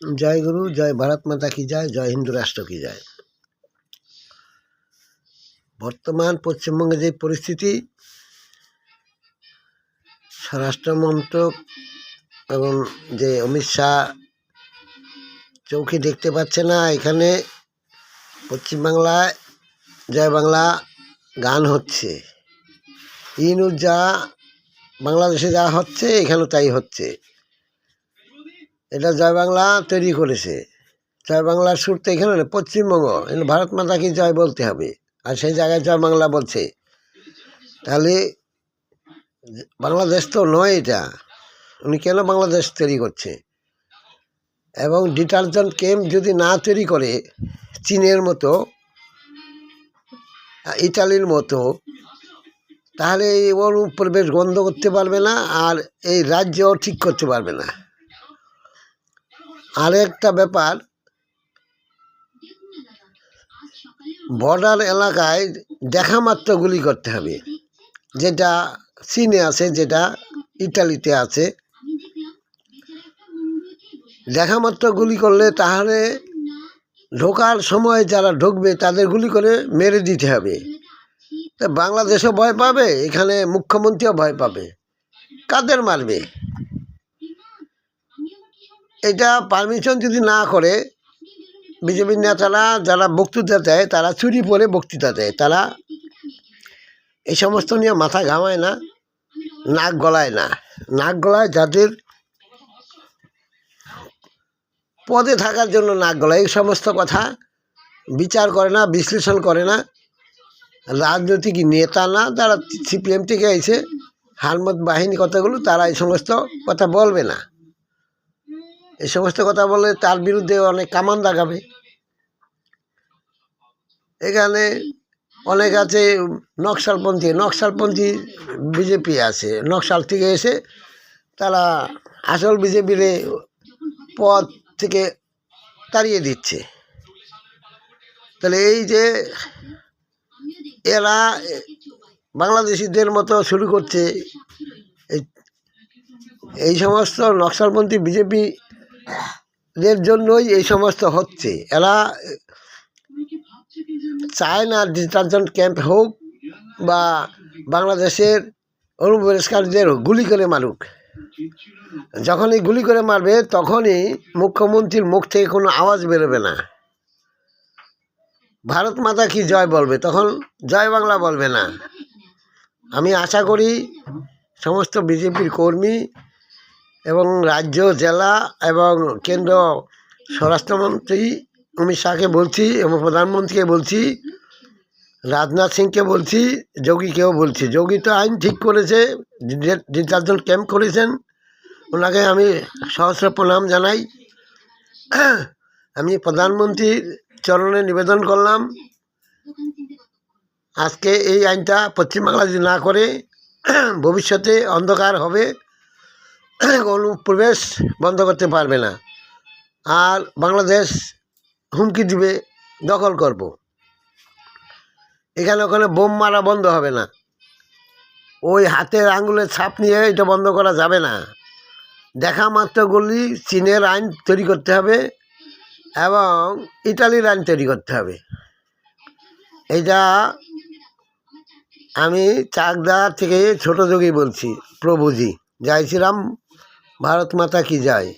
जय गुरु, जय भारत माता की जय, जय हिंदू राष्ट्र की जय। বর্তমান পশ্চিমবঙ্গে যে পরিস্থিতি, স্বরাষ্ট্র মন্ত্রক এবং যে অমিত শাহ চৌকি দেখতে পাচ্ছে না, এখানে পশ্চিমবাংলায় জয় বাংলা গান হচ্ছে। ইউনুস যা বাংলাদেশে যা হচ্ছে এখানেও তাই হচ্ছে। এটা জয় বাংলা তৈরি করেছে। জয় বাংলার সুর তো এখানে না, পশ্চিমবঙ্গ, এখানে ভারত মাতাকে জয় বলতে হবে। আর সেই জায়গায় জয় বাংলা বলছে, তাহলে বাংলাদেশ তো নয় এটা। উনি কেন বাংলাদেশ তৈরি করছে? এবং ডিটারজেন্ট ক্যাম্প যদি না তৈরি করে চীনের মতো, ইটালির মতো, তাহলে ওর প্রবেশ বন্ধ করতে পারবে না, আর এই রাজ্য ঠিক করতে পারবে না। আরেকটা ব্যাপার, বর্ডার এলাকায় দেখা মাত্র গুলি করতে হবে, যেটা চীনে আছে, যেটা ইটালিতে আছে। দেখা মাত্র গুলি করলে তাহলে ঢোকার সময় যারা ঢুকবে তাদের গুলি করে মেরে দিতে হবে। তা বাংলাদেশও ভয় পাবে, এখানে মুখ্যমন্ত্রীও ভয় পাবে। কাদের মারবে? এটা পারমিশন যদি না করে, বিজেপির নেতারা যারা বক্তৃতা দেয় তারা চুরি পরে বক্তৃতা দেয়, তারা এই সমস্ত নিয়ে মাথা ঘামায় না, নাক গলায় না। নাক গলায় যাদের পদে থাকার জন্য নাক গলায়, এই সমস্ত কথা বিচার করে না, বিশ্লেষণ করে না। রাজনৈতিক নেতা না, তারা সিপিএম থেকে এসে হারমত বাহিনী কথাগুলো, তারা এই সমস্ত কথা বলবে না। এই সমস্ত কথা বলে তার বিরুদ্ধে অনেক কামান দাগাবে। এখানে অনেক আছে নকশালপন্থী বিজেপি আছে, নকশাল থেকে এসে তারা আসল বিজেপির পদ থেকে তাড়িয়ে দিচ্ছে। তাহলে এই যে এরা বাংলাদেশিদের মতো শুরু করছে, এই সমস্ত নকশালপন্থী বিজেপিদের জন্যই এই সমস্ত হচ্ছে। এরা চায় না ডিটারজেন্ট ক্যাম্প হোক বা বাংলাদেশের অনুপ্রবেশকারীদের গুলি করে মারুক। যখনই গুলি করে মারবে তখনই মুখ্যমন্ত্রীর মুখ থেকে কোনো আওয়াজ বেরোবে না। ভারত মাতা কি জয় বলবে, তখন জয় বাংলা বলবে না। আমি আশা করি সমস্ত বিজেপির কর্মী এবং রাজ্য, জেলা এবং কেন্দ্র স্বরাষ্ট্রমন্ত্রী অমিত শাহকে বলছি, এবং প্রধানমন্ত্রীকে বলছি, রাজনাথ সিংকে বলছি, যোগীকেও বলছি। যোগী তো আইন ঠিক করেছে, ডিটারজেন্ট ক্যাম্প করেছেন, ওনাকে আমি সহস্র প্রণাম জানাই। আমি প্রধানমন্ত্রীর চরণে নিবেদন করলাম, আজকে এই আইনটা পশ্চিমবাংলা যদি না করে ভবিষ্যতে অন্ধকার হবে, অনুপ্রবেশ বন্ধ করতে পারবে না। আর বাংলাদেশ হুমকি দিবে, দখল করব। এখানে ওখানে বোম মারা বন্ধ হবে না। ওই হাতের আঙুলের ছাপ নিয়ে এটা বন্ধ করা যাবে না। দেখা মাত্র গুলি চীনের আইন তৈরি করতে হবে এবং ইটালির আইন তৈরি করতে হবে। এইটা আমি চাকদা থেকে ছোট যোগী বলছি, প্রভুজি। জয় শ্রীরাম, ভারত মাতা কি জয়।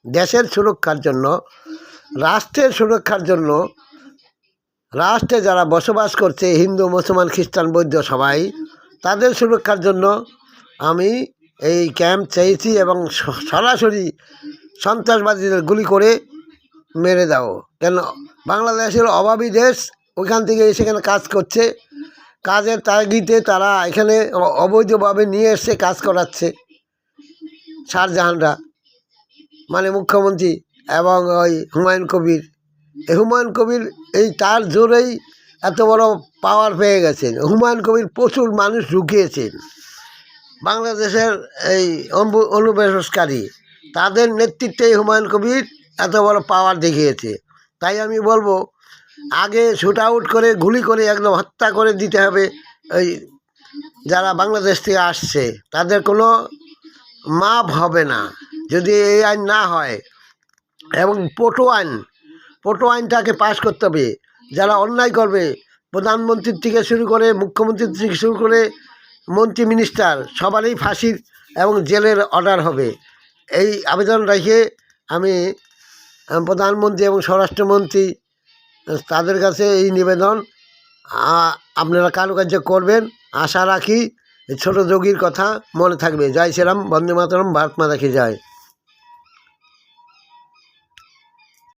দেশের সুরক্ষার জন্য, রাষ্ট্রের সুরক্ষার জন্য, রাষ্ট্রে যারা বসবাস করছে, হিন্দু, মুসলমান, খ্রিস্টান, বৌদ্ধ সবাই, তাদের সুরক্ষার জন্য আমি এই ক্যাম্প চেয়েছি, এবং সরাসরি সন্ত্রাসবাদীদের গুলি করে মেরে দাও। কেন? বাংলাদেশের অভাবী দেশ, ওইখান থেকে সেখানে কাজ করছে, কাজের তাগিদে তারা এখানে অবৈধভাবে নিয়ে এসে কাজ করাচ্ছে শাহজাহানরা, মানে মুখ্যমন্ত্রী এবং ওই হুমায়ুন কবির। এই হুমায়ুন কবির এই তার জোরেই এত বড় পাওয়ার পেয়ে গেছেন। হুমায়ুন কবির প্রচুর মানুষ ঢুকিয়েছেন বাংলাদেশের এই অনুপ্রবেশকারী, তাদের নেতৃত্বেই হুমায়ুন কবির এত বড় পাওয়ার দেখিয়েছে। তাই আমি বলবো, আগে শুট আউট করে গুলি করে একদম হত্যা করে দিতে হবে ওই যারা বাংলাদেশ থেকে আসছে, তাদের কোনো মাপ হবে না যদি এই আইন না হয়। এবং পোটো আইনটাকে পাশ করতে হবে। যারা অন্যায় করবে, প্রধানমন্ত্রীর থেকে শুরু করে মুখ্যমন্ত্রীর থেকে শুরু করে মন্ত্রী মিনিস্টার সবারই ফাঁসির এবং জেলের অর্ডার হবে। এই আবেদন রেখে আমি প্রধানমন্ত্রী এবং স্বরাষ্ট্রমন্ত্রী তাদের কাছে এই নিবেদন, আপনারা কারুকার্য করবেন আশা রাখি। ছোটো যোগীর কথা মনে থাকবে। জয় শ্রীরাম, বন্দে মাতরম, ভারত মাতা কি জয়।